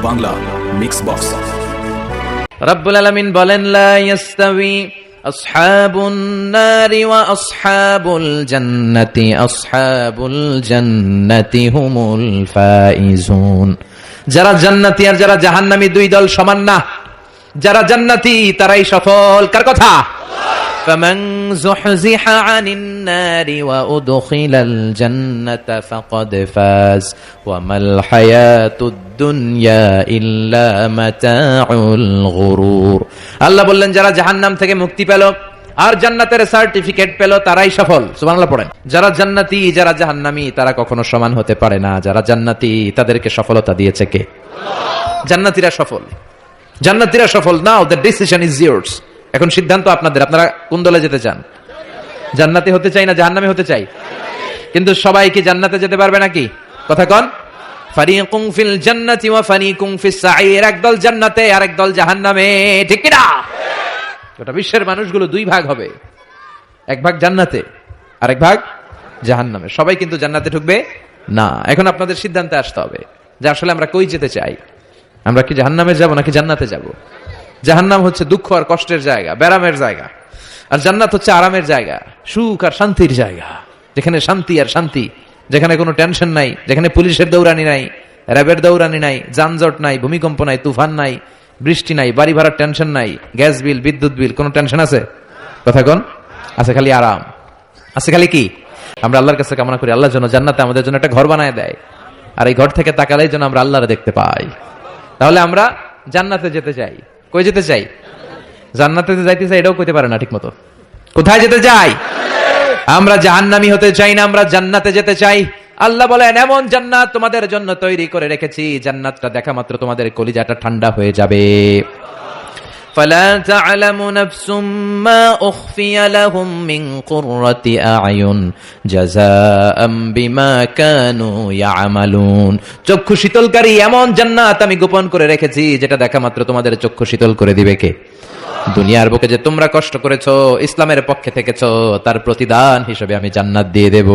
Bangla mix box. রব্বুল আলামিন বলেন, লা ইয়াস্তাবি আসহাবুন নারি ওয়া আসহাবুল জান্নাতি হুমুল ফাইজুন। যারা জান্নাতি আর যারা জাহান্নামী দুই দল সমান না। যারা জান্নাতি তারাই সফল। কার কথা? ফামান যুহযিহা আনিন নারি ওয়া উদখিলাল জান্নাতা ফাকাদ ফাজ ওয়া মাল হায়াতুদ দুনিয়া ইল্লা মাতাউল গুরুর। আল্লাহ বললেন, যারা জাহান্নাম থেকে মুক্তি পেল আর জান্নাতের সার্টিফিকেট পেল তারাই সফল। সুবহানাল্লাহ পড়েন। যারা জান্নাতি যারা জাহান্নামী তারা কখনো সমান হতে পারে না। যারা জান্নাতি তাদেরকে সফলতা দিয়েছে কে? জান্নাতীরা সফল। জান্নাতীরা সফল। নাও দ্য ডিসিশন ইজ ইয়ার্স। এখন সিদ্ধান্ত আপনাদের। আপনারা কোন দলে যেতে চান? জান্নাতি হতে চাই না জাহান্নামী হতে চাই? কিন্তু সবাই কি জান্নাতে যেতে পারবে নাকি? কথা কোন? ফারিকুম ফিল জান্নাতি ওয়া ফারিকুম ফিস সাঈর। একদল জান্নাতে আর একদল জাহান্নামে। ঠিক কি না? গোটা বিশ্বের মানুষগুলো দুই ভাগ হবে। এক ভাগ জান্নাতে আর এক ভাগ জাহান্নামে। সবাই কিন্তু জান্নাতে ঢুকবে না। এখন আপনাদের সিদ্ধান্তে আসতে হবে যে আসলে আমরা কই যেতে চাই। আমরা কি জাহান্নামে যাব নাকি জান্নাতে যাব? জাহান্নাম হচ্ছে দুঃখ আর কষ্টের জায়গা, ব্যারামের জায়গা। আর জান্নাত হচ্ছে আরামের জায়গা, সুখ আর শান্তির জায়গা, যেখানে শান্তি আর শান্তি, যেখানে কোনো টেনশন নাই, যেখানে পুলিশের দৌড়ানি নাই, র্যাবের দৌড়ানি নাই, যানজট নাই, ভূমিকম্প নাই, তুফান নাই, বৃষ্টি নাই, বাড়ি ভাড়ার টেনশন নাই, গ্যাস বিল, বিদ্যুৎ বিল, কোনো টেনশন আছে? কথা কোন? আছে খালি আরাম, আছে খালি কি? আমরা আল্লাহর কাছে কামনা করি আল্লাহর জন্য জান্নাতে আমাদের জন্য একটা ঘর বানায় দেয়, আর এই ঘর থেকে তাকালেই যেন আমরা আল্লাহরে দেখতে পাই। তাহলে আমরা জান্নাতে যেতে চাই। কই যেতে চাই? জান্নাতে যাইতে চাই, এটাও কইতে পারে না ঠিক মতো। কোথায় যেতে চাই? আমরা জাহান্নামী হতে চাই না, আমরা জান্নাতে যেতে চাই। আল্লাহ বলেন, এমন জান্নাত তোমাদের জন্য তৈরি করে রেখেছি, জান্নাতটা দেখা মাত্র তোমাদের কলিজাটা ঠান্ডা হয়ে যাবে। ফালা তা'লামু নাফসুম মা উখফিয়া লাহুম মিন কুররাতি আ'য়ুন জাযাআম বিমা কানু ইয়া'মালুন। চক্ষু শীতলকারী এমন জান্নাত আমি গোপন করে রেখেছি, যেটা দেখা মাত্র তোমাদের চক্ষু শীতল করে দিবে কে? দুনিয়ার বুকে যে তোমরা কষ্ট করেছো, ইসলামের পক্ষে থেকেছো, তার প্রতিদান হিসেবে আমি জান্নাত দিয়ে দেব।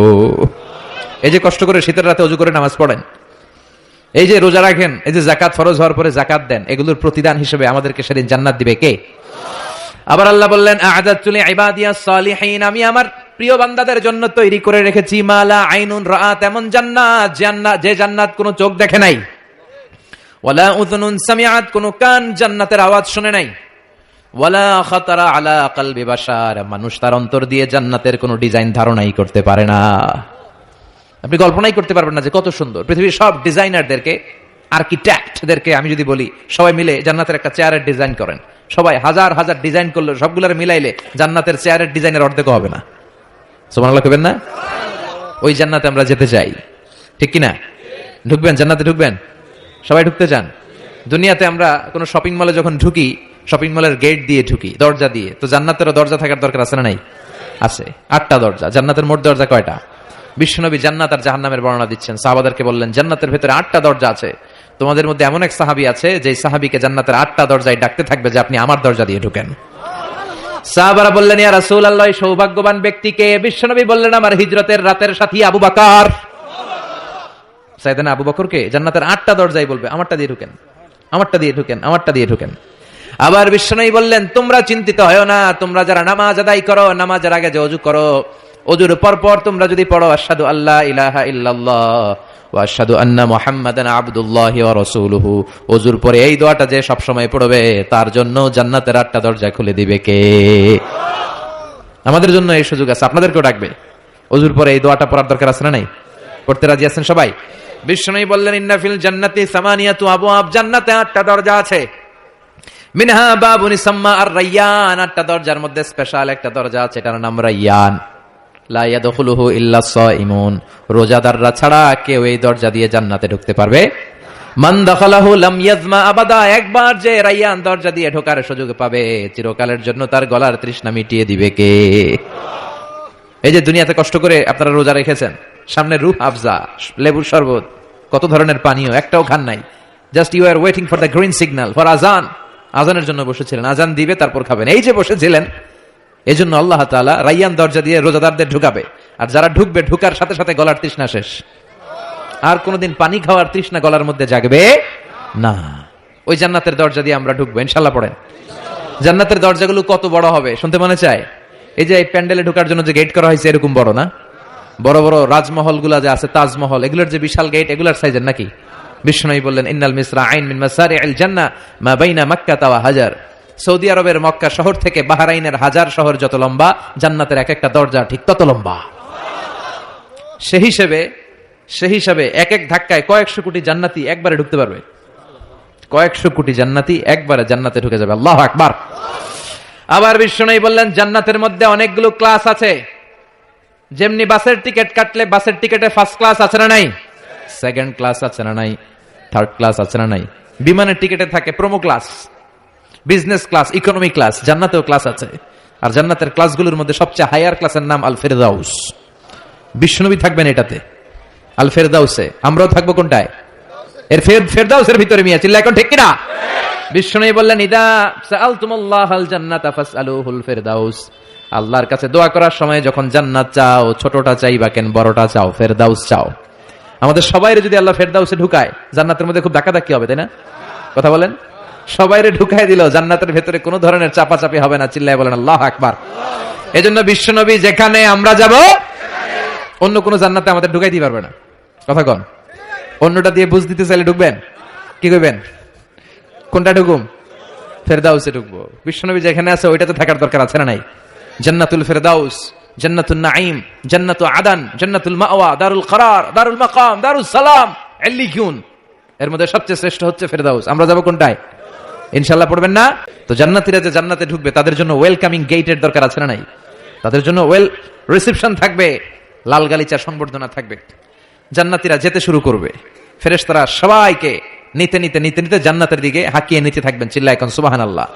এই যে কষ্ট করে শীতের রাতে ওযু করে নামাজ পড়েন, এই যে রোজা রাখেন, এই যে যাকাত ফরজ হওয়ার পরে যাকাত দেন, এগুলোর প্রতিদান হিসেবে আমাদেরকে সেদিন জান্নাত দিবে কে? আবার আল্লাহ বললেন, আ'আদাতু লিইবাদিয়াস সালিহিন, আমি আমার প্রিয় বান্দাদের জন্য তৈরি করে রেখেছি মালা আইনুন রাআত, এমন জান্নাত, যে জান্নাত কোনো চোখ দেখে নাই, ওয়ালা উযুনুন সামিআত, কোনো কান জান্নাতের আওয়াজ শুনে নাই, ওয়ালা খাতারা আলা কলবি বাশার, মানুষ তার অন্তর দিয়ে জান্নাতের কোনো ডিজাইন ধারণাই করতে পারে না। আপনি কল্পনাই করতে পারবেন না যে কত সুন্দর। পৃথিবীর সব ডিজাইনারদেরকে, আর্কিটেক্টদেরকে আমি যদি বলি সবাই মিলে জান্নাতের একটা চেয়ারের ডিজাইন করেন, সবাই হাজার হাজার ডিজাইন করলে সবগুলোর মিলাইলে জান্নাতের চেয়ারের ডিজাইনের অর্ধেক হবে না। সুবহানাল্লাহ কইবেন না? ওই জান্নাতে আমরা যেতে চাই, ঠিক কিনা? ঢুকবেন জান্নাতে? ঢুকবেন? সবাই ঢুকতে চান? দুনিয়াতে আমরা কোনো শপিং মলে যখন ঢুকি, শপিং মলের গেট দিয়ে ঢুকি, দরজা দিয়ে। তো জান্নাতেরও দরজা থাকার দরকার আছে না নাই? আছে। 8টা দরজা। জান্নাতের মোট দরজা কয়টা? বিশ্বনবী জান্নাত আর জাহান্নামের বর্ণনা দিচ্ছেন, সাহাবাদেরকে বললেন, জান্নাতের ভেতরে 8টা দরজা আছে। তোমাদের মধ্যে এমন এক সাহাবী আছে যে সাহাবীকে জান্নাতের 8টা দরজায় ডাকতে থাকবে যে আপনি আমার দরজা দিয়ে ঢুকেন। সাহাবারা বললেন, ইয়া রাসূলুল্লাহ, সৌভাগ্যবান ব্যক্তিকে? বিশ্বনবী বললেন, আমার হিজরতের রাতের সাথী আবু বকর। সাইয়েদনা আবু বকরকে জান্নাতের 8টা দরজায় বলবে, আমারটা দিয়ে ঢুকেন, আমারটা দিয়ে ঢুকেন, আমারটা দিয়ে ঢুকেন। আবার বিশ্বনবী বললেন, তোমরা চিন্তিত হয়ো না, তোমরা যারা নামাজ আদায় করো, নামাজের আগে যে ওযু করো, ওযুর পর তোমরা যদি পড়ো আশহাদু আল্লা ইলাহা ইল্লাল্লাহ ওয়া আশহাদু আন্না মুহাম্মাদান আবদুল্লাহি ওয়া রাসূলুহু, ওযুর পরে এই দোয়াটা যে সব সময় পড়বে তার জন্য জান্নাতের 8টা দরজা খুলে দিবে কে? আমাদের জন্য এই সুযোগ আছে, আপনাদেরকেও ডাকবে। ওযুর পরে এই দোয়াটা পড়ার দরকার আছে না নাই? পড়তে রাজি আছেন সবাই? বিশ্বনবী বললেন, ইন্না ফিল জান্নাতি সামানিয়াতু আবওয়াব, জান্নাতে 8টা দরজা আছে। মিনহা বাবুন ইসাম্মা আর রায়্যান, 8টা দরজার মধ্যে স্পেশাল একটা দরজা আছে, এটার নাম রায়্যান। লা ইয়াদখুলুহু ইল্লা সাইমুন, রোজাদাররা ছাড়া কেউ এই দরজা দিয়ে জান্নাতে ঢুকতে পারবে। মান দাখালাহু লাম ইয়াজমা আবাদা, একবার যে রায়্যান দরজা দিয়ে ঢোকার সুযোগ পাবে, চিরকালের জন্য তার গলার তৃষ্ণা মিটিয়ে দিবে কে? এই যে দুনিয়াতে কষ্ট করে আপনারা রোজা রেখেছেন, সামনে রূহ আফজা, লেবুর শরবত, কত ধরনের পানীয়, একটাও খান নাই। Just you are waiting for the green signal for আজান। আজানের জন্য বসেছিলেন, আজান দিবে তারপর খাবেন, এই যে বসেছিলেন। এই জন্য আল্লাহ তাআলা রায়্যান দরজা দিয়ে রোজাদারদের ঢুকাবে, আর যারা ঢুকবে ঢুকার সাথে সাথে গলার তৃষ্ণা শেষ। আর কোনোদিন পানি খাওয়ার তৃষ্ণা গলার মধ্যে জাগবে না। ওই জান্নাতের দরজা দিয়ে আমরা ঢুকবো ইনশাআল্লাহ। পড়েন। জান্নাতের দরজাগুলো কত বড় হবে শুনতে মনে চায়? এই যে এই প্যান্ডেলে ঢোকার জন্য যে গেট করা হয়েছে এরকম বড় না? বড় বড় রাজমহল গুলা যে আছে, তাজমহল, এগুলোর যে বিশাল গেট, এগুলার সাইজের নাকি? বিষ্ণুই বললেন ইন্নাল মিসরা আইন মিন মাসারি'আল জান্নাহ মা বাইনা মাক্কা ওয়া হাজার। সৌদি আরবের মক্কা শহর থেকে বাহরাইনের হাজার শহর যত লম্বা, জান্নাতের এক একটা দরজা ঠিক তত লম্বা। সেই হিসেবে এক এক ধাক্কায় কয়েকশো কোটি জান্নাতি একবারে ঢুকতে পারবে। কয়েকশো কোটি জান্নাতি একবারে জান্নাতে ঢুকে যাবে। আল্লাহু আকবার। আবার বিষ্ণুই বললেন জান্নাতের মধ্যে অনেকগুলো ক্লাস আছে। যেমনি বাসের টিকিট কাটলে বাসের টিকিটে ফার্স্ট ক্লাস আছে না নাই, সেকেন্ড ক্লাস আছে না নাই, থার্ড ক্লাস আছে না নাই, বিমানের টিকিটে থাকে promo class, business class, economy class, জান্নাতেও ক্লাস আছে। আর জান্নাতের ক্লাসগুলোর মধ্যে সবচেয়ে হায়ার ক্লাসের নাম আল ফেরদাউস। বিশ্বনবী থাকবেন এটাতে, আল ফেরদাউসে। আমরাও থাকবো কোনটায়? এর ফেরদাউসের ভিতরে। মিয়া চিল্লা এখন ঠিক কিনা? বিশ্বনবী বললেন ইদা সাআলতুমুল্লাহাল জান্নাতা ফাসআলুহুল ফেরদাউস। আল্লাহর কাছে দোয়া করার সময় যখন জান্নাত চাও, ছোটটা চাইবা কেন, বড়টা চাও, ফেরদাউস চাও। আমাদের সবাইরে যদি আল্লাহ ফেরদাউসে ঢুকায়, জান্নাতের মধ্যে খুব ধাক্কাধাক্কি হবে, তাই না? কথা বলেন। সবাইরে ঢুকায় দিল, জান্নাতের ভেতরে কোনো ধরনের চাপাচাপি হবে না। চিল্লায় বলেন আল্লাহু আকবার। এজন্য বিশ্বনবী যেখানে আমরা যাব, অন্য কোন জান্নাতে আমাদের ঢুকাই দিতে পারবে না। কথা কন। অন্যটা দিয়ে বুঝ দিতে চাইলে ঢুকবেন, কি করবেন? কোনটা ঢুকুম? ফেরদাউসে ঢুকবো। বিশ্বনবী যেখানে আছে ওইটাতে থাকার দরকার আছে না নাই? জান্নাতুল ফেরদাউস, জান্নাতুন নাঈম, জান্নাতু আদান, জান্নাতুল মাওয়া, দারুল করার, দারুল মাকাম, দারুস সালাম, ইল্লিয়ুন। এর মধ্যে সবচেয়ে শ্রেষ্ঠ হচ্ছে ফেরদাউস। আমরা যাব কোনটায়? ইনশাআল্লাহ পড়বেন না? তো জান্নাতীরা যে জান্নাতে ঢুকবে তাদের জন্য ওয়েলকামিং গেটের দরকার আছে না নাই? তাদের জন্য ওয়েল রিসেপশন থাকবে, লাল গালিচার সংবর্ধনা থাকবে। জান্নাতীরা যেতে শুরু করবে, ফেরেশতারা সবাইকে নিতে নিতে নিতে নিতে জান্নাতের দিকে হাকিয়ে নিতে থাকবেন। চিল্লায় এখন সুবহানাল্লাহ।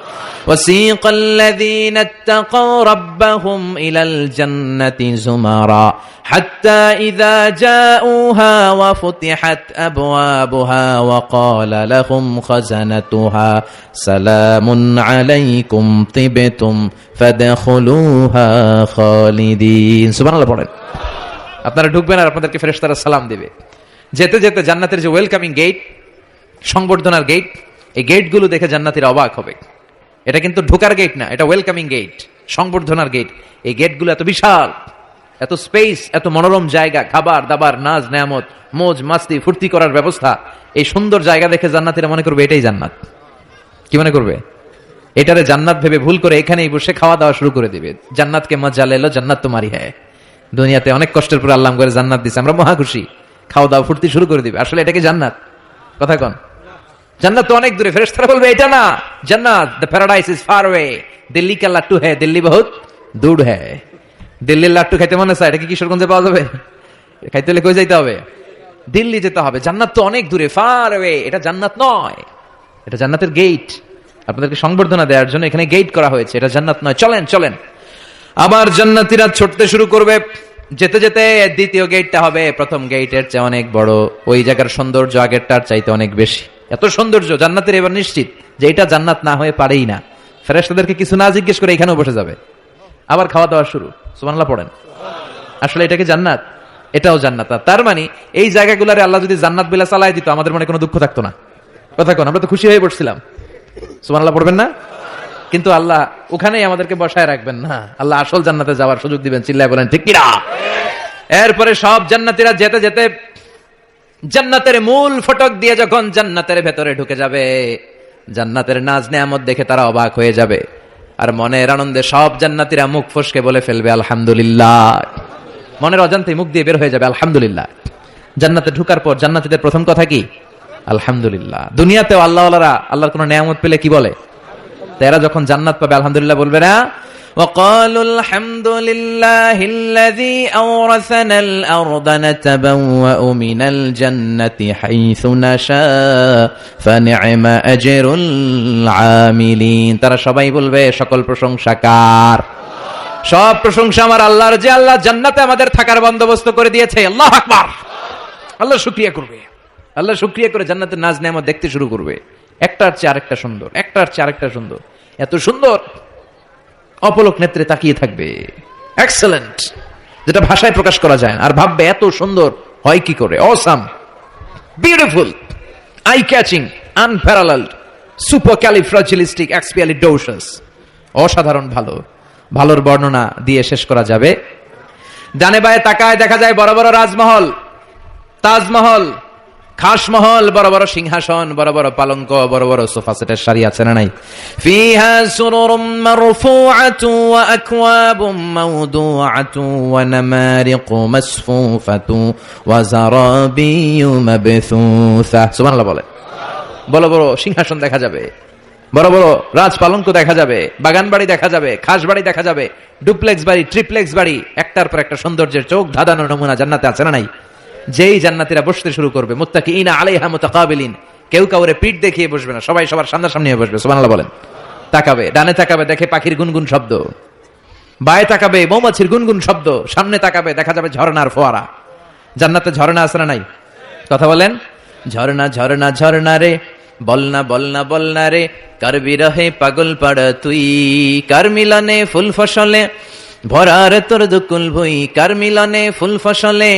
ওয়াসিকাল্লাযীনা ইত্তাকাউ রাব্বাহুম ইলাল জান্নাতি যুমারা হাত্তা ইযা জাউহা ওয়া ফুতিহাত আবওয়াবুহা ওয়া ক্বালা লাহুম খাজানাতুহা সালামুন আলাইকুম তিবতুম ফাদখুলুহা খালিদিন। সুবহানাল্লাহ পড়েন। আপনারা ঢুকবেন আর আপনাদেরকে ফেরেশতারা সালাম দিবে। যেতে যেতে জান্নাতের যে ওয়েলকামিং গেট, সংবর্ধনার গেট, এই গেটগুলো দেখে জান্নাতীরা অবাক হবে। এটা কিন্তু ঢোকার গেট না, এটা ওয়েলকামিং গেট, সংবর্ধনার গেট। এই গেটগুলো এত বিশাল, এত স্পেস, এত মনোরম জায়গা, খাবার দাবার, নাজ নেয়ামত, মোজ মাস্তি, ফুর্তি করার ব্যবস্থা। এই সুন্দর জায়গা দেখে জান্নাতীরা মনে করবে এটাই জান্নাত। কি মনে করবে? এটারে জান্নাত ভেবে ভুল করে এখানেই বসে খাওয়া দাওয়া শুরু করে দিবে। জান্নাতকে মজা লেলো, জান্নাত তোমারই হ্যায়। দুনিয়াতে অনেক কষ্টের পর আল্লাহ করে জান্নাত দিছে, আমরা মহা খুশি, খাওয়া দাওয়া ফুর্তি শুরু করে দিবে। আসলে এটাকে জান্নাত? কথা কন। জান্নাত তো অনেক দূরে। ফেরেশতারা বলবে এটা না, জান্নাত, the paradise is far away, Delhi কা লাট্টু হ্যায়, দিল্লি বহুত দূর হ্যায়। দিল্লির লাট্টু খাইতে মনে চায়, এটা কি কিশোরগঞ্জে পাওয়া যাবে? খাইতে হলে কই যাইতে হবে? দিল্লি যেতে হবে। জান্নাত তো অনেক দূরে, ফার অ্যাওয়ে। এটা জান্নাত নয়, এটা জান্নাতের গেট। আপনাদেরকে সংবর্ধনা দেওয়ার জন্য এখানে গেট করা হয়েছে, এটা জান্নাত নয়। চলেন চলেন। আবার জান্নাতীরা ছুটতে শুরু করবে। যেতে যেতে দ্বিতীয় গেটটা হবে প্রথম গেটের চেয়ে অনেক বড়। ওই জায়গার সৌন্দর্য আগেরটার চাইতে অনেক বেশি। এত সৌন্দর্য জান্নাতের এবার নিশ্চিত যে এটা জান্নাত না হয়ে পারেই না। ফেরেশতাদেরকে কিছু না জিজ্ঞেস করে এখানেও বসে যাবে। আবার খাওয়া দাওয়া শুরু। সুবহানাল্লাহ পড়েন। আসলে এটাকে জান্নাত? এটাও জান্নাত। তার মানে এই জায়গাগুলোরে আল্লাহ যদি জান্নাত বিলা চালায় দিত, আমাদের মনে কোনো দুঃখ থাকতো না। কথা কোন, আমরা তো খুশি হয়ে পড়ছিলাম। সুবহানাল্লাহ পড়বেন না? কিন্তু আল্লাহ ওখানেই আমাদেরকে বসায় রাখবেন না, আল্লাহ আসল জান্নাতে যাওয়ার সুযোগ দিবেন। চিল্লায় বলেন ঠিক কিনা? এরপরে সব জান্নাতীরা যেতে যেতে জান্নাতের মূল ফটক দিয়ে যখন জান্নাতের ভেতরে ঢুকে যাবে, জান্নাতের নাজ নেয়ামত দেখে তারা অবাক হয়ে যাবে। আর মনের আনন্দে সব জান্নাতীরা মুখ ফসকে বলে ফেলবে আলহামদুলিল্লাহ। মনের অজান্তে মুখ দিয়ে বের হয়ে যাবে আলহামদুলিল্লাহ। জান্নাতে ঢুকার পর জান্নাতীদের প্রথম কথা কি? আলহামদুলিল্লাহ। দুনিয়াতেও আল্লাহওয়ালারা আল্লাহর কোনো নেয়ামত পেলে কি বলে? তারা যখন জান্নাত পাবে আলহামদুলিল্লাহ বলবে না? وقالوا الحمد لله الذي أورثنا الأرض نتبوأ من الجنة حيث نشاء فنعم أجر العاملين। তারা সবাই বলবে সকল প্রশংসা কার? সব প্রশংসা আমার আল্লাহর, যে আল্লাহ জান্নাতে আমাদের থাকার বন্দোবস্ত করে দিয়েছে। আল্লাহু আকবার। আল্লাহ শুকরিয়া করবে। আল্লাহ শুকরিয়া করে জান্নাতের নাজ নেয়ামত দেখতে শুরু করবে। একটার চেয়ে আরেকটা সুন্দর, একটার চেয়ে আরেকটা সুন্দর। এত সুন্দর অপলক নেত্রে তাকিয়ে থাকবে। এক্সেলেন্ট, যেটা ভাষায় প্রকাশ করা যায় না। আর ভাববে এত সুন্দর হয় কি করে? অসাম, বিউটিফুল, আই ক্যাচিং, আনপ্যারালালড, সুপারক্যালিফ্রাজিলিস্টিক এক্সপিয়ালিডোসাস, অসাধারণ ভালো। ভালোর বর্ণনা দিয়ে শেষ করা যাবে। ডানে বায়ে তাকায় দেখা যায় বড় বড় রাজমহল, তাজমহল, খাসমহল, বড় বড় সিংহাসন, বড় বড় পালঙ্ক, বড় বড় সোফা সেটের সারি আছে না নাই? ফিহা সুরুরুম মারফুআতু ওয়া আকওয়াবুম মাওদুআতু ওয়া নামারিকু মাসফুফাতু ওয়া যারাবিয়্যু মাবথুসা। সুবহানাল্লাহ বলে। বড় বড় সিংহাসন দেখা যাবে, বড় বড় রাজপালঙ্ক দেখা যাবে, বাগান বাড়ি দেখা যাবে, খাস বাড়ি দেখা যাবে, ডুপ্লেক্স বাড়ি, ট্রিপ্লেক্স বাড়ি, একটার পর একটা সৌন্দর্যের চোখ ধাঁধানো নমুনা জান্নাতে আছে না নাই? যেই জান্নাতীরা বসতে শুরু করবে, মুত্তাকিইনা আলাইহা মুতাকাবিলিন, কেউ কাউরে পিঠ দেখিয়ে বসবে না, সবাই সবার সামনাসামনি হয়ে বসবে। সুবহানাল্লাহ বলেন। তাকাবে, ডানে তাকাবে দেখে পাখির গুনগুন শব্দ, বায়ে তাকাবে মৌমাছির গুনগুন শব্দ, সামনে তাকাবে দেখা যাবে ঝর্ণার ফোয়ারা। জান্নাতে ঝর্ণা আছে না নাই? কথা বলেন। ঝর্ণা ঝর্ণা ঝর্ণা রে, বলনা বলনা বলনা রে, কার বিরহে পাগল পাড়া তুই, কার মিলনে ফুল ফসলে ভরার তোর দুকুল ভুই, কার মিলনে ফুল ফসলে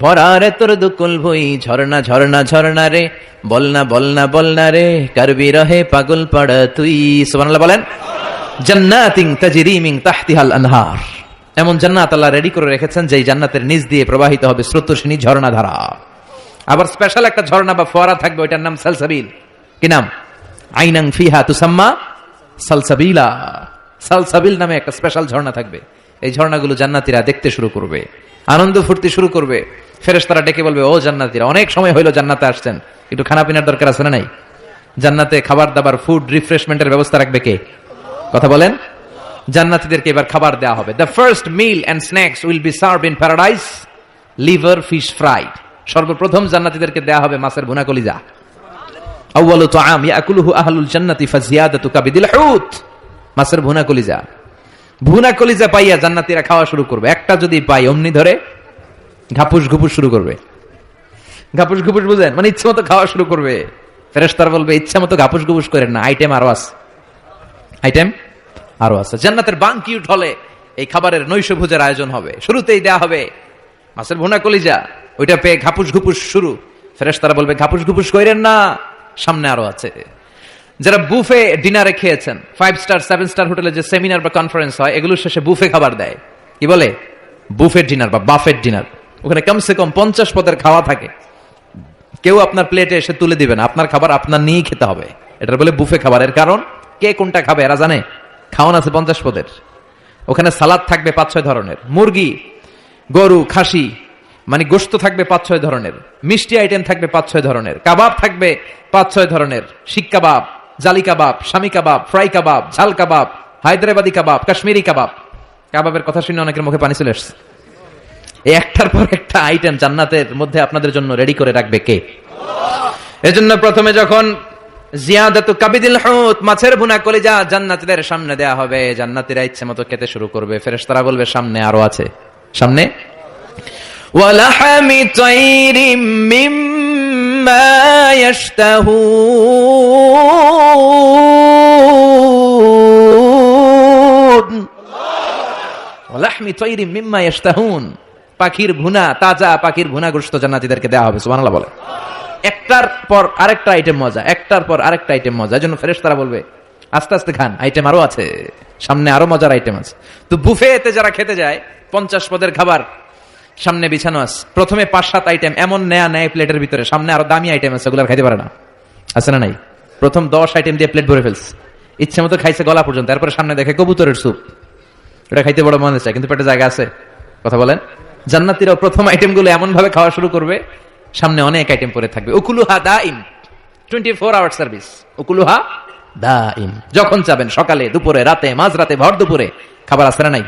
ভরার তোর দুকুল ভুই। ঝর্ণা ঝর্ণা ঝর্ণা রে, বলনা বলনা বলনা রে, কার বিরহে পাগল পাড়া তুই। সুবহানাল্লাহ বলেন। জান্নাতিন তাজরি মিন তাহতিহাল আনহার, এমন জান্নাত আল্লাহ রেডি করে রেখেছেন যেই জান্নাতের নিচ দিয়ে প্রবাহিত হবে স্রোতস্বিনী ঝর্ণা ধারা। আবার স্পেশাল একটা ঝর্ণা বা ফোয়ারা থাকবে, ওইটার নাম সালসাবিল। কি নাম? আইনাং ফিহা তুসাম্মা সালসাবিলা। সালসাবিল নামে একটা স্পেশাল ঝর্ণা থাকবে। এই ঝর্ণাগুলো জান্নাতীরা দেখতে শুরু করবে, আনন্দ ফুর্তি শুরু করবে। ফেরেশতারা ডেকে বলবে, ও জান্নাতীরা, অনেক সময় হইলো জান্নাতে আসছেন, একটু খানা পিনার দরকার আছে না নাই? জান্নাতে খাবার দাবার, ফুড রিফ্রেশমেন্টের ব্যবস্থা রাখবে কে? কথা বলেন। জান্নাতীদেরকে এবার খাবার দেওয়া হবে। The first meal and snacks will be served in paradise liver fish fried. সর্বপ্রথম জান্নাতীদেরকে দেয়া হবে মাছের ভুনা কলিজা। আউয়ালু তাআম ইয়াকুলুহু আহলুল জান্নাতি ফাজিয়াদাতু কাবিদিল হুত। মাছের ভুনা কলিজা। ভুনা কলিজা পাইয়া জান্নাতীরা খাওয়া শুরু করবে। একটা যদি পাই অমনি ধরে ঘাপুস ঘুপুস শুরু করবে। ঘাপুস ঘুপুস বুঝেন? মানে ইচ্ছে মতো খাওয়া শুরু করবে। ফেরেশতারা বলবে, ইচ্ছা মতো ঘাপুস ঘুপুস করেন না, আইটেম আরো আছে, আইটেম আরো আছে। জান্নাতের বানকিউট হলে এই খাবারের নৈশভোজের আয়োজন হবে। শুরুতেই দেয়া হবে মাছের ভুনা কলিজা, ওইটা পেয়ে ঘাপুস ঘুপুস শুরু। ফেরেশতারা বলবে, ঘাপুস ঘুপুস কইরেন না, সামনে আরো আছে। যারা বুফে ডিনারে খেয়েছেন, 5 স্টার 7 স্টার হোটেলে যে সেমিনার বা কনফারেন্স হয়, এগুলোর শেষে বুফে খাবার দেয়। কি বলে? বুফেট ডিনার বা বাফেট ডিনার। ওখানে কমসে কম 50 পদের খাওয়া থাকে। কেউ আপনার প্লেটে এসে তুলে দিবে না, আপনার খাবার আপনার নিয়েই খেতে হবে। এটা বলে বুফে খাবারের কারণ, কে কোনটা খাবে এরা জানে। খাওয়ান আছে 50 পদের। ওখানে সালাদ থাকবে 5-6 ধরনের, মুরগি, গরু, খাসি, মানে গোশত থাকবে 5-6 ধরনের, মিষ্টি আইটেম থাকবে 5-6 ধরনের, কাবাব থাকবে 5-6 ধরনের, শিক কাবাব, জালি কাবাব, শামি কাবাব, ফ্রাই কাবাব, ঝাল কাবাব, হায়দ্রাবাদি কাবাব, কাশ্মীরি কাবাব। কাবাবের কথা শুনে অনেকের মুখে পানি চলে আসছে। এই একটার পর একটা আইটেম জান্নাতের মধ্যে আপনাদের জন্য রেডি করে রাখবে কে? এজন্য প্রথমে যখন জিয়াদাতু কাবিদিল হুত, মাছের ভুনা কলিজা জান্নাতীদের সামনে দেয়া হবে, জান্নাতীরা ইচ্ছে মতো খেতে শুরু করবে। ফেরেশতারা বলবে, সামনে আরো আছে, সামনে। ওয়ালাহামি তাইরিম মিম্মা ইয়াশতাহুন। ওয়ালাহমি তাইরিম মিম্মা ইয়াশতাহুন, পাখির ভুনা, তাজা পাখির ভুনা গোশত জান্নাতীদেরকে দেয়া হবে। সুবহানাল্লাহ বলে। একটার পর আরেকটা আইটেম মজা, একটার পর আরেকটা আইটেম মজা। এজন্য ফেরেশতারা বলবে, আস্তে আস্তে খান, আইটেম আরো আছে, সামনে আরো মজার আইটেম আছে। তো বুফেতে যারা খেতে যায়, 50 পদের খাবার সামনে বিছানো আছে। প্রথমে 5-7 আইটেম এমন নেয়া নেয় প্লেটের ভিতরে, সামনে আরো দামি আইটেম আছে, ওগুলো খাইতে পারে না, আছে না নাই? প্রথম 10 আইটেম দিয়ে প্লেট ভরে ফেলছে, ইচ্ছে মতো খাইছে গলা পর্যন্ত। তারপরে সামনে দেখে কবুতরের স্যুপ, এটা খাইতে বড় মনে চায়, কিন্তু পেটে জায়গা আছে। কথা বলেন। জান্নাতীরাও প্রথম আইটেম গুলো এমন ভাবে খাওয়া শুরু করবে, সামনে অনেক আইটেম পরে থাকবে। উকুলুহা দাইম, 24 আওয়ার সার্ভিস। উকুলুহা দাইম, যখন চাবেন, সকালে, দুপুরে, রাতে, মাঝরাতে, ভর দুপুরে খাবার আছে না নাই?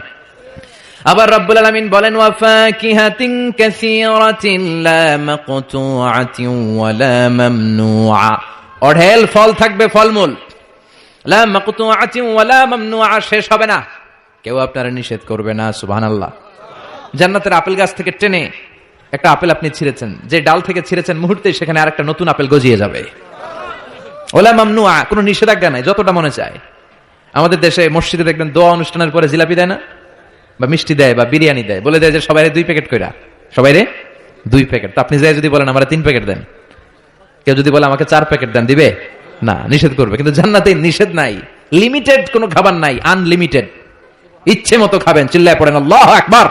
আবার রব্বুল আলামিন বলেন, ওয়া ফাকিহাতিন কাসীরাতিন লা মাকতুআতিন ওয়া লা মামনুআ, অঢেল ফল থাকবে, ফলমূল। লা মাকতুআতিন ওয়া লা মামনুআ, শেষ হবে না, কেউ আপনারা নিষেধ করবে না। সুবহানাল্লাহ। জান্নাতের আপেল গাছ থেকে টেনে একটা আপেল আপনি ছিঁড়েছেন, যে ডাল থেকে ছিঁড়েছেন মুহূর্তেই সেখানে আরেকটা নতুন আপেল গজিয়ে যাবে। ওলা মামনুআ, কোনো নিষেধাজ্ঞা নাই, যতটা মনে চায়। আমাদের দেশে মসজিদে দেখবেন দোয়া অনুষ্ঠানের পরে জিলাপি দেয় না, বা মিষ্টি দেয়, বা বিরিয়ানি দেয়, বলে দেয় যে সবাই 2 প্যাকেট কইরা, সবাই 2 প্যাকেট। তো আপনি যাই যদি বলেন আমরা 3 প্যাকেট দেন, কেউ যদি বলে আমাকে 4 প্যাকেট দেন, দিবে না, নিষেধ করবে। কিন্তু জান্নাতে নিষেধ নাই, লিমিটেড কোনো খাবার নাই, আনলিমিটেড, ইচ্ছে মতো খাবেন। চিল্লায় পড়েন আল্লাহু আকবার।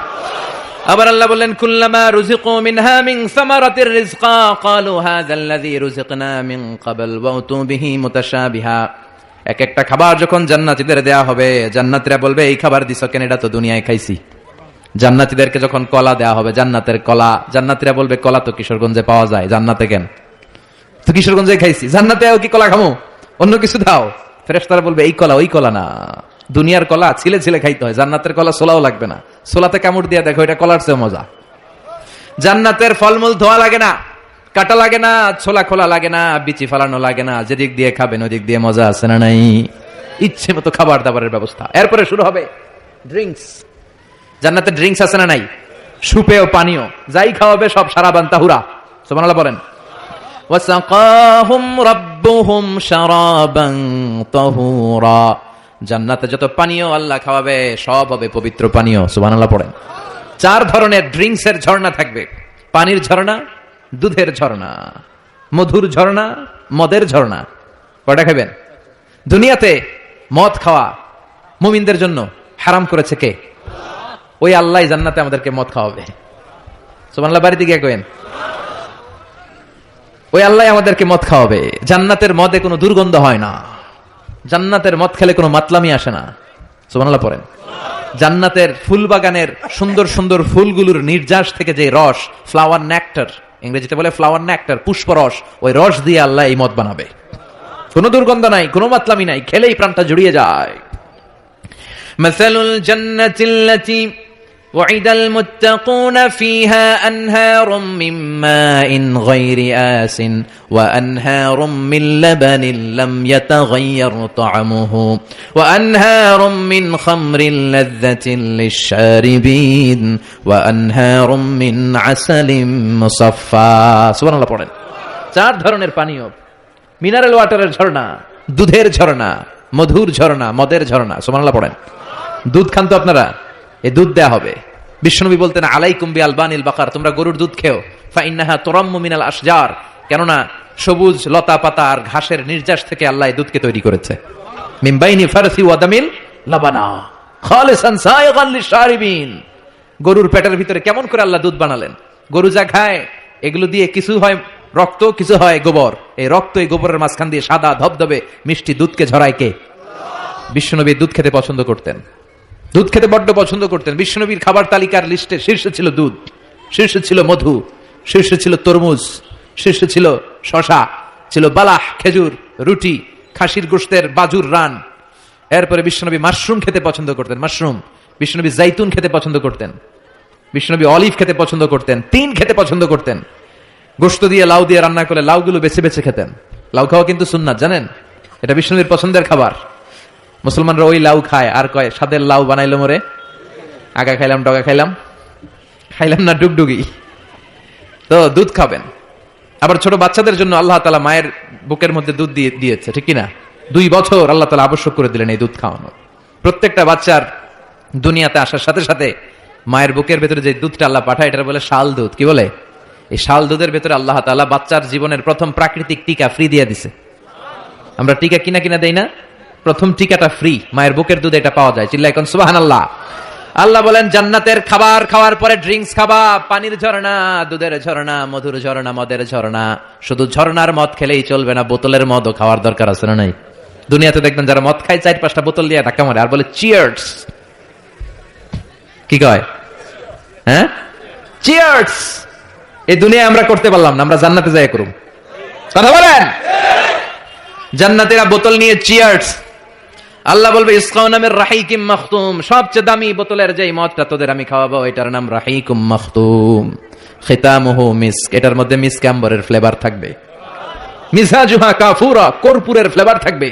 আবার আল্লাহ বললেন কুল্লামা রুজিকু মিনহা মিন সামারাতির রিজকা ক্বালু হাযাল্লাযী রুজিকনা মিন ক্বাবল ওয়া উতু বিহি মুতাশাবিহা। এক একটা খাবার যখন জান্নাতীদের দেয়া হবে, জান্নাতীরা বলবে এই খাবার দিছো কেন, এটা তো দুনিয়ায় খাইছি। জান্নাতীদেরকে যখন কলা দেয়া হবে, জান্নাতের কলা, জান্নাতীরা বলবে কলা তো কিশোরগঞ্জে পাওয়া যায়, জান্নাতে কেন, তো কিশোরগঞ্জে খাইছি, জান্নাতেও কি কলা খামো, অন্য কিছু দাও। ফেরেশতারা বলবে এই কলা ওই কলা না, দুনিয়ার কলা ছিলে ছিলে খাইতে হয়, জান্নাতের কলা সোলাও লাগবে না, সোলাতে কামড় দিয়ে দেখো এটা কলার চেয়ে মজা। জান্নাতের ফলমূল ধোয়া লাগে না, কাটা লাগে না, ছোলা খোলা লাগে না, বিচি ফালানো লাগে না, যেদিক দিয়ে খাবেন ওদিক দিয়ে মজা আছে না নাই, ইচ্ছে মতো খাবার দাবারের ব্যবস্থা। এরপরে শুরু হবে ড্রিঙ্কস। জান্নাতে ড্রিঙ্কস আছে না নাই, সুপেয় পানীয়, যাই খাওয়াবে সব সারাবান তাহুরা, সুবহানাল্লাহ বলেন। ওয়াসাকাহুম রাব্বুহুম শারাবান তাহুরা। জান্নাতে যত পানীয় আল্লাহ খাওয়াবে সব হবে পবিত্র পানীয়, সুবহানাল্লাহ পড়েন। 4 ধরনের ড্রিঙ্কস এর ঝর্ণা থাকবে, পানির ঝর্ণা, দুধের ঝর্ণা, মধুর ঝর্ণা, মদের ঝর্ণা। কয়টা খাবেন? দুনিয়াতে মদ খাওয়া মুমিনদের জন্য হারাম করেছে কে? ওই আল্লাহ জান্নাতে আমাদেরকে মদ খাওয়াবে, সুবহানাল্লাহ। বাড়িতে গিয়ে কইেন ওই আল্লাহ আমাদেরকে মদ খাওয়াবে। জান্নাতের মদে কোনো দুর্গন্ধ হয় না, জান্নাতের মদ খেলে কোনো মাতলামি আসে না, সুবহানাল্লাহ পড়েন। জান্নাতের ফুল বাগানের সুন্দর সুন্দর ফুলগুলোর নির্যাস থেকে যে রস, ফ্লাওয়ার নেক্টার, ইংরেজিতে বলে ফ্লাওয়ার নেক্টার, পুষ্পরস, ওই রস দিয়ে আল্লাহ এই মদ বানাবে। কোনো দুর্গন্ধ নাই, কোনো মাতলামি নাই, খেলেই প্রাণটা জুড়িয়ে যায়। মাসালুল জান্নাতিল্লাতী ওয়াইদাল মুত্তাকুনা ফিহা আনহারুম মিন মাইন গায়রি আসিন ওয়া আনহারুম মিন লাবানিন লাম ইয়াতাগায়্যার তা'আমুহু ওয়া আনহারুম মিন খামরিন লাযযাতিন লিশ-শারিবিন ওয়া আনহারুম মিন আসালিন মুসাফফা। সুবহানাল্লাহ পড়েন। 4 ধরনের পানীয়, মিনারেল ওয়াটারের ঝর্ণা, দুধের ঝর্ণা, মধুর ঝর্ণা, মদের ঝর্ণা, সুবহানাল্লাহ পড়েন। দুধ খান তো আপনারা, এই দুধ দেয়া হবে। বিশ্বনবী বলতেন আলাইকুম বিআলবানিল বাকার, তোমরা গরুর দুধ খেও, ফা ইন্নাহা তুরাম্মু মিনাল আশজার, কেননা সবুজ লতা পাতা আর ঘাসের নির্যাস থেকে আল্লাহ এই দুধকে তৈরি করেছে। মিন বাইনি ফারসি ওয়া দামিল লাবানা খালিসান সায়গান লিশ-শারিবিন। গরুর পেটের ভিতরে কেমন করে আল্লাহ দুধ বানালেন? গরু যা খায় এগুলো দিয়ে কিছু হয় রক্ত, কিছু হয় গোবর। এই রক্ত এই গোবরের মাঝখান দিয়ে সাদা ধবধবে মিষ্টি দুধকে ঝরায় কে? বিশ্বনবী দুধ খেতে পছন্দ করতেন, দুধ খেতে বড্ড পছন্দ করতেন। বিশ্বনবীর খাবার তালিকার লিস্টে শীর্ষে ছিল দুধ, শীর্ষে ছিল মধু, শীর্ষে ছিল তরমুজ, শীর্ষে ছিল শশা, ছিল বালাহ খেজুর, রুটি, খাসির গোশতের বাজুর রান। এরপরে বিশ্বনবী মাশরুম খেতে পছন্দ করতেন, মাশরুম। বিশ্বনবী জাইতুন খেতে পছন্দ করতেন, বিশ্বনবী অলিভ খেতে পছন্দ করতেন, তিন খেতে পছন্দ করতেন। গোশত দিয়ে লাউ দিয়ে রান্না করে লাউগুলো বেছে বেছে খেতেন। লাউ খাওয়া কিন্তু সুন্নাত, জানেন? এটা বিশ্বনবীর পছন্দের খাবার। মুসলমানরা ওই লাউ খায় আর কয় সাদের লাউ বানাইলো মোরে, আগা খাইলাম ডগা খাইলাম, খাইলাম না ডুগডুগি। তো দুধ খাবেন। আবার ছোট বাচ্চাদের জন্য আল্লাহ তাআলা মায়ের বুকের মধ্যে দুধ দিয়েছে, ঠিক কিনা? 2 বছর আল্লাহ তাআলা আবশ্যক করে দিলেন এই দুধ খাওয়ানো। প্রত্যেকটা বাচ্চার দুনিয়াতে আসার সাথে সাথে মায়ের বুকের ভেতরে যে দুধটা আল্লাহ পাঠায় এটা বলে শাল দুধ। কি বলে? এই শাল দুধের ভেতরে আল্লাহ তাআলা বাচ্চার জীবনের প্রথম প্রাকৃতিক টিকা ফ্রি দিয়ে দিছে। আমরা টিকা কিনা দেই না, প্রথম টিকাটা ফ্রি, মায়ের বুকের দুধে এটা পাওয়া যায়। চিল্লায় কোন সুবহানাল্লাহ। আল্লাহ বলেন জান্নাতের খাবার খাওয়ার পরে ড্রিঙ্কস খাবা, পানির ঝর্ণা, দুধের ঝর্ণা, মধুর ঝর্ণা, মদের ঝর্ণা। শুধু ঝর্ণার মদ খেলেই চলবে না, বোতলের মদও খাওয়ার দরকার আছে না নাই? দুনিয়াতে দেখবেন যারা মদ খায় 4-5টা বোতল দিয়ে ধাক্কা মারে আর বলে চিয়ার্স। কি কয়? হ্যাঁ, চিয়ার্স। এই দুনিয়ায় আমরা করতে পারলাম না, আমরা জান্নাতে যাই করুম। কথা বলেন। জান্নাতীরা বোতল নিয়ে চিয়ার্স। আল্লাহ বলবে ইসকাউনা মির রাহিকিম মাখতুম, সবচেয়ে দামি বোতলের যেই মদটা তোদের আমি খাওয়াবো এটার নাম রাহিকুম মাখতুম, খিতামুহু মিস্ক, এটার মধ্যে মিস্ক আম্বরের ফ্লেভার থাকবে। মিজাজুহা কাফুরা, কর্পূরের ফ্লেভার থাকবে।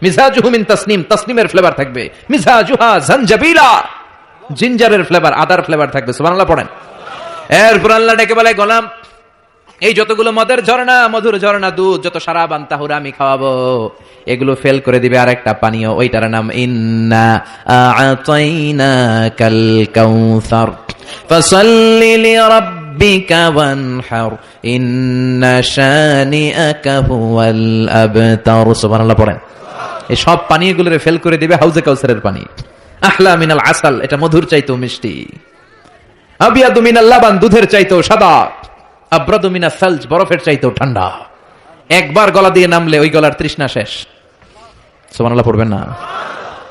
মিজাজুহু মিন তাসনিম, তাসনিমের ফ্লেভার থাকবে। মিজাজুহা জানজাবিলা, জিঞ্জারের ফ্লেভার, আদার ফ্লেভার থাকবে। সুবহানাল্লাহ পড়েন। এরপর আল্লাহ ডেকে বলে গোলাম এই যতগুলো মদের ঝর্ণা, মধুর ঝর্ণা, দুধ, যত সারাবান তাহুরা আমি খাওয়াবো, এগুলো ফেল করে দিবে আরেকটা পানীয়, ওইটার নাম ইন্না আ'তাইনাকাল কাউসার ফাসাল্লি লিরাব্বিকা রাব্বিকা ওয়ানহার ইন্না শানিআকা হুয়াল আবতার। সুবহানাল্লাহ পড়েন। এই সব পানীয়গুলোরে ফেল করে দিবে হাউজে কাউসারের পানি। আহলা মিনাল আসাল, এটা মধুর চাইতেও মিষ্টি। আবিয়াদু মিনাল লাবান, দুধের চাইতেও সাদা। আবরাদু মিনাস সালজ, বরফের চাইতেও ঠান্ডা। একবার গলা দিয়ে নামলে ওই গলার তৃষ্ণা শেষ। সুবহানাল্লাহ পড়বেন না?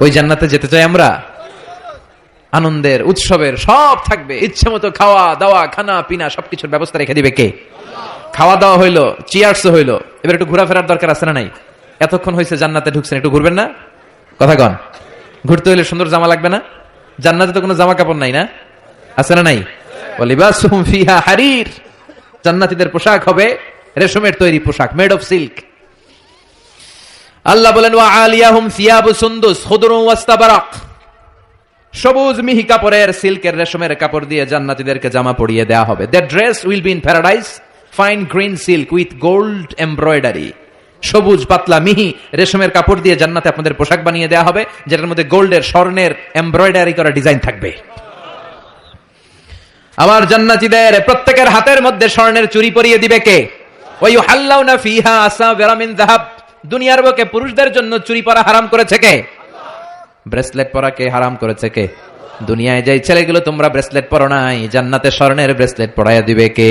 ওই জান্নাতে যেতে চাই আমরা। আনন্দের, উৎসবের সব থাকবে, ইচ্ছে মতো খাওয়া দাওয়া, খানা পিনা সবকিছুর ব্যবস্থা রেখে দিবে কে? খাওয়া দাওয়া হইলো, চিয়ার্স হইলো, এবার একটু ঘোরাফেরার দরকার আছে না নাই? এতক্ষণ হয়েছে জান্নাতে ঢুকছেন, একটু ঘুরবেন না? কথা কন। ঘুরতে হইলে সুন্দর জামা লাগবে না? জান্নাতে তো কোনো জামা কাপড় নাই, না আছে না নাই? ওয়ালিবাসুহুম ফিহা হারির, জান্নাতীদের পোশাক হবে রেশমের তৈরি পোশাক, মেড অফ সিল্ক। আল্লাহ বলেন ওয়া আলিয়াহুম সিয়াবু সুন্দুস খুদরুন ওয়াস্তাবারাক, সবুজ মিহি কাপড়ের, সিল্কের, রেশমের কাপড় দিয়ে জান্নাতীদেরকে জামা পরিয়ে দেয়া হবে। That dress will be in paradise, fine green silk with gold embroidery. সবুজ পাতলা মিহি রেশমের কাপড় দিয়ে জান্নাতে আপনাদের পোশাক বানিয়ে দেয়া হবে, যেটার মধ্যে গোল্ডের, স্বর্ণের এমব্রয়ডারি করা ডিজাইন থাকবে। আমার জান্নাতীদের প্রত্যেকের হাতের মধ্যে স্বর্ণের চুড়ি পরিয়ে দিবে কে? ওয়া ইউহাল্লাউনা ফিহা আসাবিরা মিন যাহাব, দুনিয়ার বুকে পুরুষদের জন্য চুড়ি পরা হারাম করেছে কে? ব্রেসলেট পরা কে হারাম করেছে কে? দুনিয়ায় যাই ছেলেগুলো তোমরা ব্রেসলেট পরো নাই, জান্নাতে স্বর্ণের ব্রেসলেট পরাইয়া দিবে কে?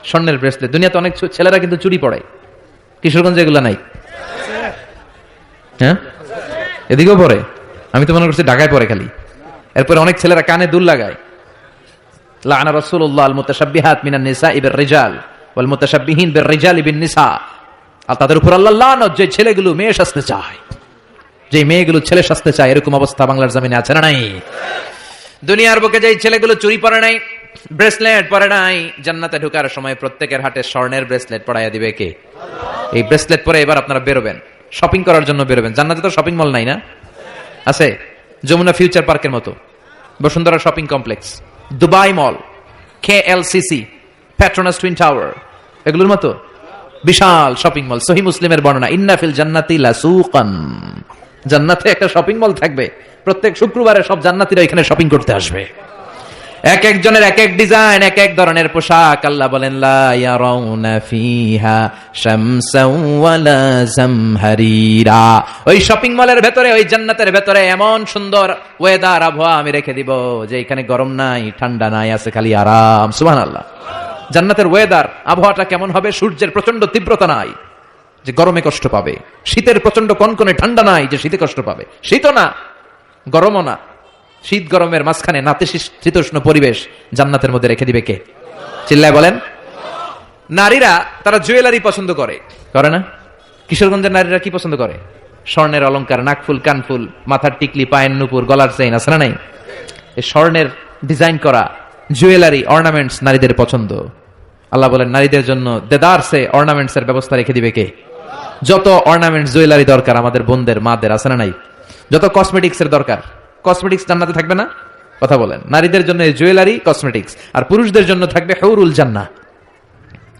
স্বর্ণের ব্রেসলেট। দুনিয়াতে অনেক ছেলেরা কিন্তু চুড়ি পড়ে, কিশোরগঞ্জে এগুলো নাই। হ্যাঁ, এদিকেও পরে, আমি তো মনে করছি ঢাকায় পরে খালি। এরপরে অনেক ছেলেরা কানে দুল লাগায়। লাআনা রাসূলুল্লাহ আল মুতাশাব্বিহাত মিনান নিসাই বির রিজাল ওয়াল মুতাশাব্বিহিন বির রিজালি বিন নিসা। আর তাদের উপর আল্লাহ লানত, যে ছেলেগুলো মেয়ে সাজতে চায়, যে মেয়েগুলো ছেলে সাজতে চায়, এরকম অবস্থা বাংলার জমিনে আছে না নাই? দুনিয়ার বুকে যেই ছেলেগুলো চুরি পরে নাই, ব্রেসলেট পরে নাই, জান্নাতে ঢোকার সময় প্রত্যেকের হাতে স্বর্ণের ব্রেসলেট পরাইয়া দিবে কে? এই ব্রেসলেট পরে এবার আপনারা বেরোবেন, শপিং করার জন্য বেরোবেন। জান্নাতে তো শপিং মল নাই, না আছে? যমুনা ফিউচার পার্কের মতো, বসুন্ধরা শপিং কমপ্লেক্স, দুবাই মল, KLCC, পেট্রোনাস টুইন টাওয়ার, এগুলোর মতো বিশাল শপিং মল। সহিহ মুসলিমের বর্ণনা, ইন্না ফিল জান্নাতি লাসুকান, জান্নাতে একটা শপিং মল থাকবে। প্রত্যেক শুক্রবারে সব জান্নাতীরা এখানে শপিং করতে আসবে। এক একজনের এক এক ডিজাইন, এক এক ধরনের পোশাক। আল্লাহ বলেন লা ইয়ারাউনা ফিহা শামসাও ওয়ালা জামহারিরা, ওই শপিং মলের ভেতরে, ওই জান্নাতের ভেতরে এমন সুন্দর ওয়েদার, আবহাওয়া আমি রেখে দিব যে এখানে গরম নাই, ঠান্ডা নাই, আছে খালি আরাম। সুবহানাল্লাহ। জান্নাতের ওয়েদার, আবহাওয়াটা কেমন হবে? সূর্যের প্রচন্ড তীব্রতা নাই যে গরমে কষ্ট পাবে, শীতের প্রচন্ড কনকনে ঠান্ডা নাই যে শীতে কষ্ট পাবে, শীতও না গরমও না, শীত গরমের মাঝখানে নাতিশীতোষ্ণ পরিবেশ জান্নাতের মধ্যে রেখে দিবে কে? চিল্লায় বলেন। নারীরা তারা জুয়েলারি পছন্দ করে, করে না? কিশোরগঞ্জের নারীরা কি পছন্দ করে? স্বর্ণের অলংকার, নাকফুল, কানফুল, মাথার টিকলি, পায়ের নুপুর, গলার চেইন, আছে না নাই? এই স্বর্ণের ডিজাইন করা জুয়েলারি, অর্নামেন্টস নারীদের পছন্দ। আল্লাহ বলেন নারীদের জন্য দেদারসে অর্নামেন্টস এর ব্যবস্থা রেখে দিবে কে? যত অর্নামেন্টস, জুয়েলারি দরকার আমাদের বোনদের, মাদের, আছে না নাই? যত কসমেটিক্স এর দরকার, কসমেটিক্স জান্নাতে থাকবে না? কথা বলেন। নারীদের জন্য জুয়েলারি, কসমেটিক্স, আর পুরুষদের জন্য থাকবে হুরুল জান্নাহ।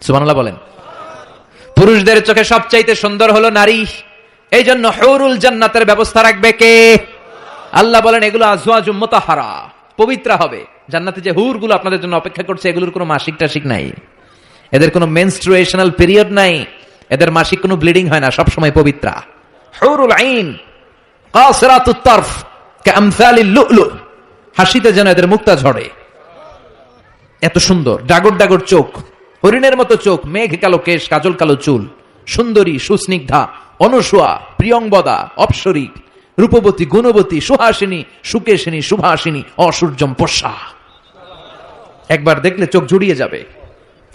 সুবহানাল্লাহ বলেন। পুরুষদের চোখে সবচাইতে সুন্দর হলো নারী, এই জন্য হুরুল জান্নাতের ব্যবস্থা রাখবে কে? আল্লাহ বলেন এগুলো আজওয়াজুম মুতাহহারা, পবিত্র হবে। জান্নাতে যে হুরগুলো আপনাদের জন্য অপেক্ষা করছে, এগুলোর কোনো মাসিক টাসিক নাই, এদের কোনো মেনস্ট্রুয়েশনাল পিরিয়ড নাই, এদের মাসিক কোনো ব্লিডিং হয় না, সব সময় পবিত্র। হুরুল আইন কাসিরাতুত তারফ কামসালিল লুলু, হাসিতে যেন এদের মুক্তা ঝরে, এত সুন্দর। ডাগর ডাগর চোখ, হরিণের মতো চোখ, মেঘ কালো কেশ, কাজল কালো চুল, সুন্দরী, সুস্নিগ্ধা, অনুসুয়া, প্রিয়ংবদা, অপ্সরী, রূপবতী, গুণবতী, সুহাসিনী, সুকেশিনী, সুভাসিনী, অসূর্যম পোষা, একবার দেখলে চোখ জুড়িয়ে যাবে।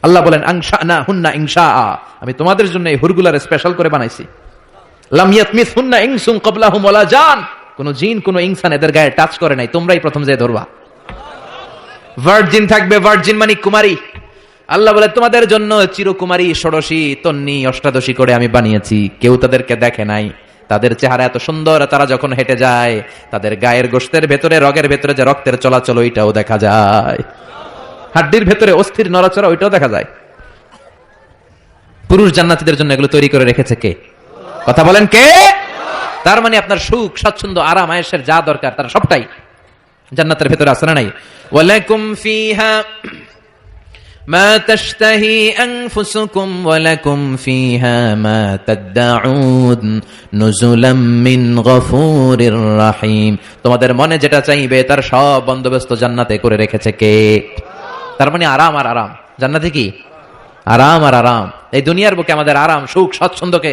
আল্লাহ বলেন আংশানা হুন্না ইনশা, আমি তোমাদের জন্য এই হুরগুলার স্পেশাল করে বানাইছি। লাম ইয়াতমিসহুন্না ইনসুন ক্বাবলাহুম ওয়ালা জান, কোন জিন, কোন ইনসান এদের গায়ে টাচ করে নাই, তোমরাই প্রথম যে ধরবা। ভার্জিন থাকবে, ভার্জিন মানে কুমারী। আল্লাহ বলে তোমাদের জন্য চিরকুমারী, ষোড়শী, তন্নি, অষ্টাদশী করে আমি বানিয়েছি, কেউ তাদেরকে দেখে নাই। তাদের চেহারা এত সুন্দর, তারা যখন হেঁটে যায় তাদের গায়ের গোশতের ভেতরে, রগের ভেতরে যে রক্তের চলাচল ওইটাও দেখা যায়, হাড্ডির ভেতরে অস্থির নড়াচড়া ওইটাও দেখা যায়। পুরুষ জান্নাতীদের জন্য এগুলো তৈরি করে রেখেছে কে? কথা বলেন কে? তার মানে আপনার সুখ, স্বাচ্ছন্দ্য, আরাম, আয়েশের যা দরকার তার সবটাই জান্নাতের ভেতরে আছে না নাই? ওয়ালাকুম ফিহা মা তাশতাহি আনফুসুকুম ওয়া লাকুম ফিহা মা তাদউন নুজুলাম মিন গফুরির রহিম। তোমাদের মনে যেটা চাইবে তার সব বন্দোবস্ত জান্নাতে করে রেখেছে কে? তার মানে আরাম আর আরাম। জান্নাতে কি? আরাম আর আরাম। এই দুনিয়ার বুকে আমাদের আরাম সুখ স্বচ্ছন্দকে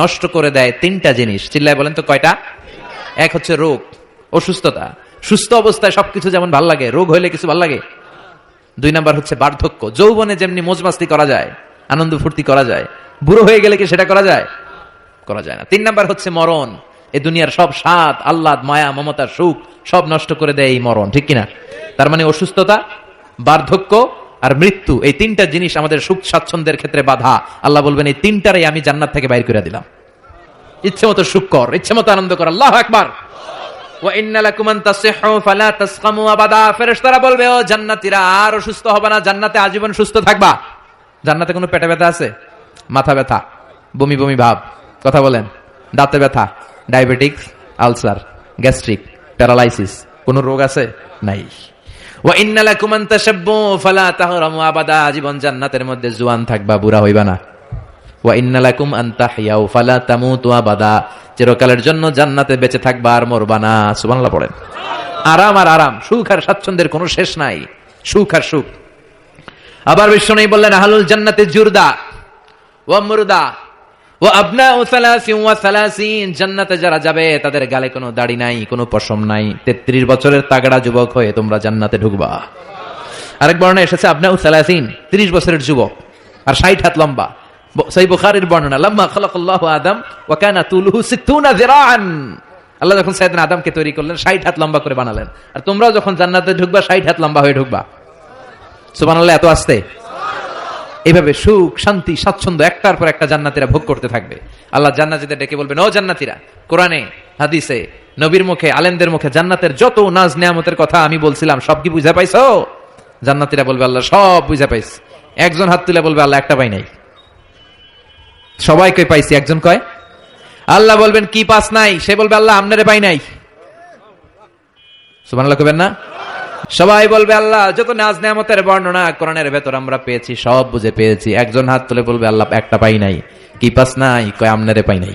নষ্ট করে দেয় তিনটা জিনিস। চিল্লায় বলেন তো কয়টা? এক হচ্ছে রোগ, অসুস্থতা। সুস্থ অবস্থায় সবকিছু যেমন ভাল লাগে, রোগ হইলে কিছু ভাল লাগে। দুই নাম্বার হচ্ছে বার্ধক্য। যৌবনে যেমনি মজমাস্তি করা যায়, আনন্দ ফুর্তি করা যায়, বুড়ো হয়ে গেলে কি সেটা করা যায়? করা যায় না। তিন নাম্বার হচ্ছে মরণ। এই দুনিয়ার সব স্বাদ, আহ্লাদ, মায়া, মমতা, সুখ সব নষ্ট করে দেয় এই মরণ, ঠিক কিনা? তার মানে অসুস্থতা, বার্ধক্য আর মৃত্যু, এই তিনটা জিনিস আমাদের সুখ স্বাচ্ছন্দ্যের ক্ষেত্রে বাধা। আল্লাহ বলবেন এই তিনটারই আমি জান্নাত থেকে বাইর করে দিলাম। ইচ্ছে মতো সুখ কর, ইচ্ছে মতো আনন্দ কর। আল্লাহু আকবার। ওয়া ইন্না লাকুম আন তাসিহু ফালা তাসকামু আবাদা। ফেরেশতারা বলবে ও জান্নাতীরা আর অসুস্থ হবে না, জান্নাতে আজীবন সুস্থ থাকবা। জান্নাতে কোনো পেটে ব্যথা আছে? মাথা ব্যথা, বমি বমি ভাব, কথা বলেন, দাঁতে ব্যথা, ডায়াবেটিক্স, আলসার, গ্যাস্ট্রিক, প্যারালাইসিস, কোন রোগ আছে? নাই। ওয়া ইন্না লাকুম আন তাশাব্বু ফালা তাহরামু আবাদা। জীবন জান্নাতের মধ্যে জওয়ান থাকবা, বুড়া হইবা না। ওয়া ইন্না লাকুম আন তাহইয়াউ ফালা তামুতু আবাদা। চিরকালের জন্য জান্নাতে বেঁচে থাকবা আর মরবা না। সুবহানাল্লাহ পড়েন। আরাম আর আরাম, সুখ আর স্বাচ্ছন্দ্যের কোনো শেষ নাই। সুখ আর সুখ। আবার বিষ্ণু বললেন আহলুল জান্নাতে জুরদা ওয়া মুরদা ওয়া আবনাউ 33 জান্নাতে যারা যাবে তাদের গালে কোনো দাড়ি নাই, কোনো পশম নাই। 33 বছরের তাগড়া যুবক হয়ে তোমরা জান্নাতে ঢুকবা। আরেক বর্ণনা এসেছে আবনাউ 30 বছরের যুবক আর 60 হাত লম্বা। সহিহ বুখারীর বর্ণনা, লাম্মা খালাকাল্লাহু আদম ওয়া কানা তুলুহু 60 যিরাআন। আল্লাহ যখন সাইয়েদনা আদমকে তৈরি করলেন 60 হাত লম্বা করে বানালেন। আর তোমরাও যখন জান্নাতে ঢুকবা 60 হাত লম্বা হয়ে ঢুকবা। সুবহানাল্লাহ। এত আস্তে। এইভাবে সুখ, শান্তি, স্বাচ্ছন্দ্য একটার পর একটা জান্নাতীরা ভোগ করতে থাকবে। আল্লাহ জান্নাতীদের ডেকে বলবেন ও জান্নাতীরা, কোরআনে, হাদিসে, নবীর মুখে, আলেমদের মুখে জান্নাতের যত নাজ নেয়ামতের কথা আমি বলছিলাম সব কি বুঝা পাইছো? জান্নাতীরা বলবে আল্লাহ সব বুঝা পাইছি। একজন হাত তুলে বলবে আল্লাহ একটা পাই নাই। সবাই কই পাইছি, একজন কয়। আল্লাহ বলবেন কি পাস নাই? সে বলবে আল্লাহ আমনেরে পাই নাই। সুবহানাল্লাহ কইবেন না? সবাই বলবে আল্লাহ যত নাজ নেয়ামতের বর্ণনা কোরআনের ভেতর আমরা পেয়েছি সব বুঝে পেয়েছি। একজন হাত তুলে বলবে আল্লাহ একটা পাই নাই। কি পাস নাই? কয় আমনেরে পাই নাই।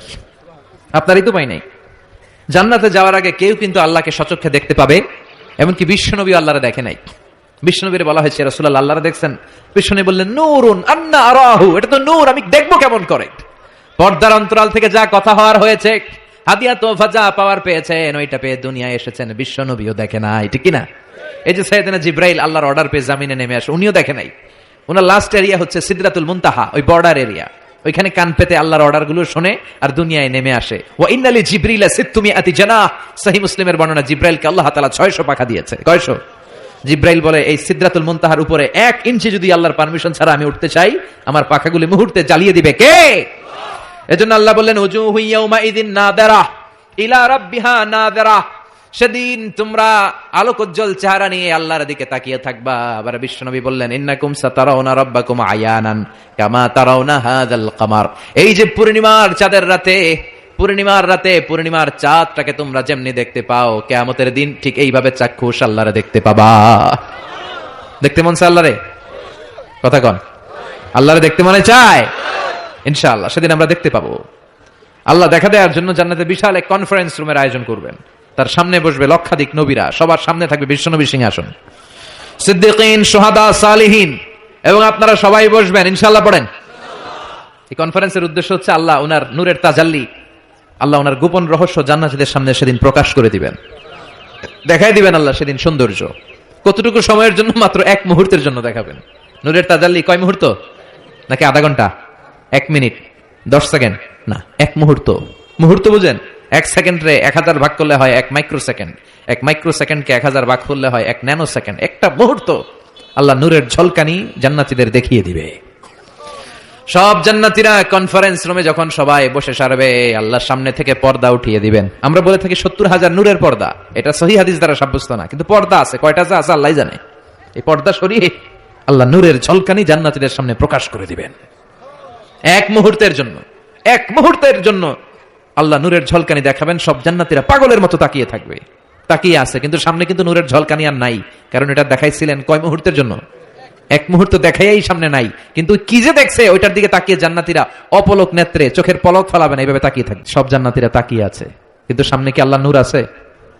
আপনারই তো পাই নাই। জান্নাতে যাওয়ার আগে কেউ কিন্তু আল্লাহকে সচক্ষে দেখতে পাবে, এমনকি বিশ্বনবী আল্লাহরে দেখে নাই। বিশ্বনবীর বলা হয়েছে রাসূলুল্লাহ আল্লাহরে দেখছেন? বিশ্বনবী বললেন নূরুন আন্না আরাহু, এটা তো নূর, আমি দেখবো কেমন করে? পর্দার অন্তরাল থেকে যা কথা হওয়ার হয়েছে, হাদিয়া তোফা যা পাওয়ার পেয়েছেন ওইটা পেয়ে দুনিয়ায় এসেছেন, বিশ্বনবীও দেখে নাই, ঠিক কিনা? এই যে সাইয়েদনা জিব্রাইল আল্লাহর অর্ডার পেয়ে জামিনে নেমে আসে, উনিও দেখে নাই। ওনার লাস্ট এরিয়া হচ্ছে সিদরাতুল মুনতাহা, ওই বর্ডার এরিয়া। ওইখানে কান পেতে আল্লাহর অর্ডার গুলো শুনে আর দুনিয়ায় নেমে আসে। ওয়া ইন্নালি জিবরিলা সিত্তুমিআতি জানাহ। সহিহ মুসলিমের বর্ণনা, জিব্রাইলকে আল্লাহ তাআলা 600 পাখা দিয়েছে। কয়শো? জিব্রাইল বলে এই সিদরাতুল মুনতাহার উপরে 1 ইঞ্চি যদি আল্লাহর পারমিশন ছাড়া আমি উঠতে চাই, আমার পাখাগুলি মুহূর্তে জ্বালিয়ে দিবে কে? এজন্য আল্লাহ বললেন উজুহু ইয়াউমা ইযিন নাদিরা ইলা রাব্বিহা নাদিরা। সেদিন তোমরা আলোকোজ্জ্বল চেহারা নিয়ে আল্লাহর দিকে তাকিয়ে থাকবা। আবার বিশ্বনবী বললেন ইন্নাকুম সাতারাউনা রাব্বাকুম আয়ানান কামা তারাউনা হাযাল কামার। এই যে পূর্ণিমার চাঁদের রাতে, পূর্ণিমার চাঁদটাকে তোমরা যেমনি দেখতে পাও, কিয়ামতের দিন ঠিক এইভাবে চাক্ষুষ আল্লাহরে দেখতে পাবা। দেখতে মন চায় আল্লাহরে? কথা কন। আল্লাহরে দেখতে মনে চায়? ইনশাআল্লাহ সেদিন আমরা দেখতে পাবো। আল্লাহ দেখা দেওয়ার জন্য জান্নাতে বিশাল এক কনফারেন্স রুমের আয়োজন করবেন। তার সামনে বসবে লক্ষাধিক নবীরা, সবার সামনে থাকবে বিশ্বনবী সিংহাসন, সিদ্দিকিন, শুহাদা, সালিহিন, এবং আপনারা সবাই বসবেন ইনশাআল্লাহ। পড়েন। এই কনফারেন্সের উদ্দেশ্য হচ্ছে আল্লাহ ওনার নূরের তাজাল্লি, আল্লাহ ওনার গোপন রহস্য জান্নাতীদের সামনে সেদিন প্রকাশ করে দিবেন, দেখাই দিবেন আল্লাহ সেদিন সৌন্দর্য। কতটুকু সময়ের জন্য? মাত্র 1 মুহূর্তের জন্য দেখাবেন। নূরের তাজাল্লি কয় মুহূর্ত? নাকি আধা ঘন্টা? 1 মিনিট, 10 সেকেন্ড? না, 1 মুহূর্ত। মুহূর্ত বুঝেন? 1 সেকেন্ডে 1000 ভাগ করলে হয় 1 মাইক্রোসেকেন্ড। 1 মাইক্রোসেকেন্ডকে 1000 ভাগ করলে হয় 1 ন্যানো সেকেন্ড। একটা মুহূর্ত আল্লাহ নূরের ঝলকানি জান্নাতীদের দেখিয়ে দিবে। সব জান্নাতীরা কনফারেন্স রুমে যখন সবাই বসে সারবে, আল্লাহর সামনে থেকে পর্দা উঠিয়ে দিবেন। আমরা বলে থাকি 70,000 নূরের পর্দা, এটা সহিহ হাদিস দ্বারা সাব্যস্ত না, কিন্তু পর্দা আছে। কয়টা আছে আল্লাহ জানে। এই পর্দা সরিয়ে আল্লাহ নূরের ঝলকানি জান্নাতীদের সামনে প্রকাশ করে দিবেন। 1 মুহূর্তের জন্য, 1 মুহূর্তের জন্য আল্লাহ নূরের ঝলকানি দেখাবেন। সব জান্নাতীরা পাগলের মতো তাকিয়ে থাকবে, তাকিয়ে আছে, কিন্তু সামনে কিন্তু নূরের ঝলকানি আর নাই। কারণ এটা দেখাইছিলেন কয় মুহূর্তের জন্য? এক মুহূর্ত দেখাই সামনে নাই, কিন্তু কি যে দেখছে ওইটার দিকে তাকিয়ে জান্নাতীরা অপলক নেত্রে চোখের পলক ফেলাবে না, এইভাবে তাকিয়ে থাকে। সব জান্নাতীরা তাকিয়ে আছে, কিন্তু সামনে কি আল্লাহ নূর আছে?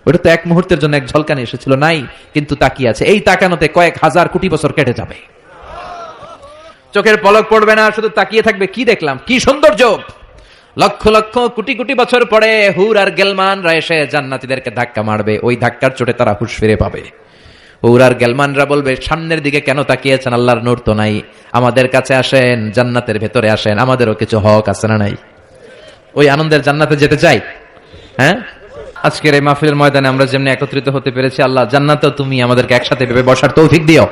ওটা তো এক মুহূর্তের জন্য এক ঝলকানি এসেছিল, নাই, কিন্তু তাকিয়ে আছে। এই তাকানোতে কয়েক হাজার কোটি বছর কেটে যাবে, চোখের পলক পড়বে না, শুধু তাকিয়ে থাকবে। কি দেখলাম, কি সৌন্দর্য! লক্ষ লক্ষ কোটি কোটি বছর পরে হুর আর গেলমানরা এসে জান্নাতীদেরকে ধাক্কা মারবে, ওই ধাক্কার চোটে তারা হুঁশ ফিরে পাবে। হুর আর গেলমানরা বলবে, সামনের দিকে কেন তাকিয়েছেন? আল্লাহর নূর তো নাই, আমাদের কাছে আসেন, জান্নাতের ভেতরে আসেন, আমাদেরও কিছু হক আছে না নাই? ওই আনন্দের জান্নাতে যেতে চাই। হ্যাঁ, আজকের এই মাহফিলের ময়দানে আমরা যেমনি একত্রিত হতে পেরেছি, আল্লাহ জান্নাতেও তুমি আমাদেরকে একসাথে ভেবে বসার তৌফিক দিও।